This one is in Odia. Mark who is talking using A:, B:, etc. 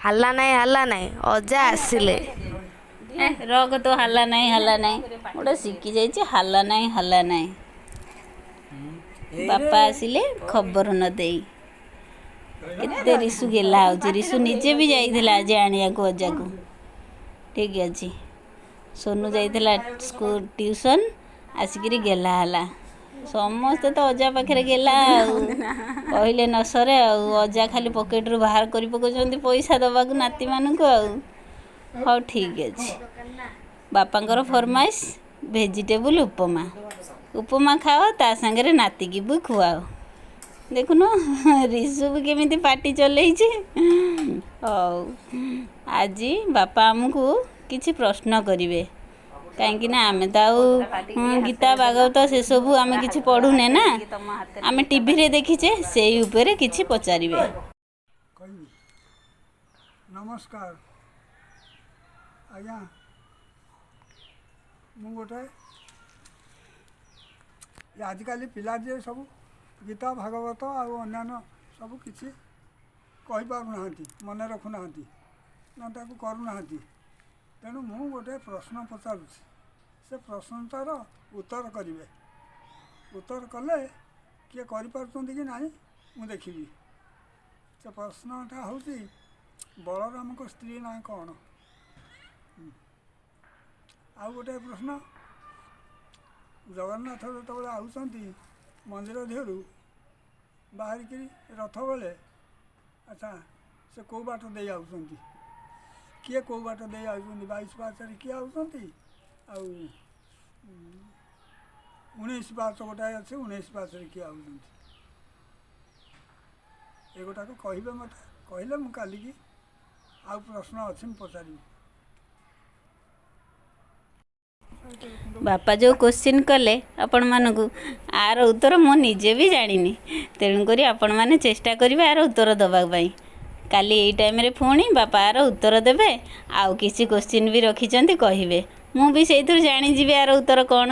A: ହାଲା ନାହିଁ ଅଜା ଆସିଲେ।
B: ରଗ ତ ହାଲା ନାହିଁ ଗୋଟେ ଶିଖି ଯାଇଛି ହାଲା ନାହିଁ। ବାପା ଆସିଲେ ଖବର ନ ଦେଇ କେତେ ରିସୁ ଗେଲା ହେଉଛି। ରିସୁ ନିଜେ ବି ଯାଇଥିଲା ଆଜି ଆଣିବାକୁ ଅଜାକୁ। ଠିକ୍ ଅଛି, ସୋନୁ ଯାଇଥିଲା ସ୍କୁଲ ଟ୍ୟୁସନ୍ ଆସିକିରି ଗେଲା ହେଲା। ସମସ୍ତେ ତ ଅଜା ପାଖରେ ଗେଲା ଆଉ କହିଲେ ନ ସରେ ଆଉ। ଅଜା ଖାଲି ପକେଟରୁ ବାହାର କରି ପକାଉଛନ୍ତି ପଇସା ଦେବାକୁ ନାତିମାନଙ୍କୁ ଆଉ। ହଉ ଠିକ୍ ଅଛି, ବାପାଙ୍କର ଫରମାଇଶ ଭେଜିଟେବୁଲ୍ ଉପମା ଖାଅ, ତା ସାଙ୍ଗରେ ନାତିକି ବି ଖୁଆଅ। ଦେଖୁନ ରିସୁ ବି କେମିତି ପାଟି ଚଲେଇଛି। ହଉ, ଆଜି ବାପା ଆମକୁ କିଛି ପ୍ରଶ୍ନ କରିବେ, କାହିଁକି ନା ଆମେ ତ ଆଉ ଗୀତା ଭାଗବତ ସେସବୁ ଆମେ କିଛି ପଢ଼ୁନେ ନା, ଆମେ ଟିଭିରେ ଦେଖିଛେ, ସେଇ ଉପରେ କିଛି ପଚାରିବେ।
C: ନମସ୍କାର ଆଜ୍ଞା, ମୁଁ ଗୋଟେ ଆଜିକାଲି ପିଲା ଯିଏ ସବୁ ଗୀତା ଭାଗବତ ଆଉ ଅନ୍ୟାନ୍ୟ ସବୁ କିଛି କହିପାରୁନାହାନ୍ତି, ମନେ ରଖୁନାହାନ୍ତି ନା ତାକୁ କରୁନାହାନ୍ତି। ତେଣୁ ମୁଁ ଗୋଟେ ପ୍ରଶ୍ନ ପଚାରୁଛି, ସେ ପ୍ରଶ୍ନଟାର ଉତ୍ତର କରିବେ। ଉତ୍ତର କଲେ କିଏ କରିପାରୁଛନ୍ତି କି ନାହିଁ ମୁଁ ଦେଖିବି। ସେ ପ୍ରଶ୍ନଟା ହେଉଛି ବଳରାମଙ୍କ ସ୍ତ୍ରୀ ନାଁ କ'ଣ? ଆଉ ଗୋଟେ ପ୍ରଶ୍ନ, ଜଗନ୍ନାଥ ଯେତେବେଳେ ଆସୁଛନ୍ତି ମନ୍ଦିର ଦେହରୁ ବାହାରିକିରି ରଥ ବେଳେ, ଆଚ୍ଛା ସେ କେଉଁ ବାଟ ଦେଇ ଆସୁଛନ୍ତି? କିଏ କେଉଁ ବାଟ ଦେଇ ଆସୁଛନ୍ତି? 22 ପାହାଚରେ କିଏ ଆସୁଛନ୍ତି? ଆଉ 19 ପାହାଚ ଗୋଟାଏ ଅଛି, 19 ପାହାଚରେ କିଏ ଆସୁଛନ୍ତି? ଏଗୁଡ଼ାକ କହିବେ ମୋତେ, କହିଲେ ମୁଁ କାଲିକି ଆଉ ପ୍ରଶ୍ନ ଅଛି ମୁଁ ପଚାରିବି।
B: ବାପା ଯେଉଁ କୋଶ୍ଚିନ୍ କଲେ ଆପଣମାନଙ୍କୁ, ଆର ଉତ୍ତର ମୁଁ ନିଜେ ବି ଜାଣିନି। ତେଣୁକରି ଆପଣମାନେ ଚେଷ୍ଟା କରିବେ ଆର ଉତ୍ତର ଦେବା ପାଇଁ। କାଲି ଏଇ ଟାଇମ୍ରେ ପୁଣି ବାପା ଆର ଉତ୍ତର ଦେବେ। ଆଉ କିଛି କୋଶ୍ଚିନ୍ ବି ରଖିଛନ୍ତି କହିବେ, ମୁଁ ବି ସେଇଥିରୁ ଜାଣିଯିବି ଆର ଉତ୍ତର କ'ଣ।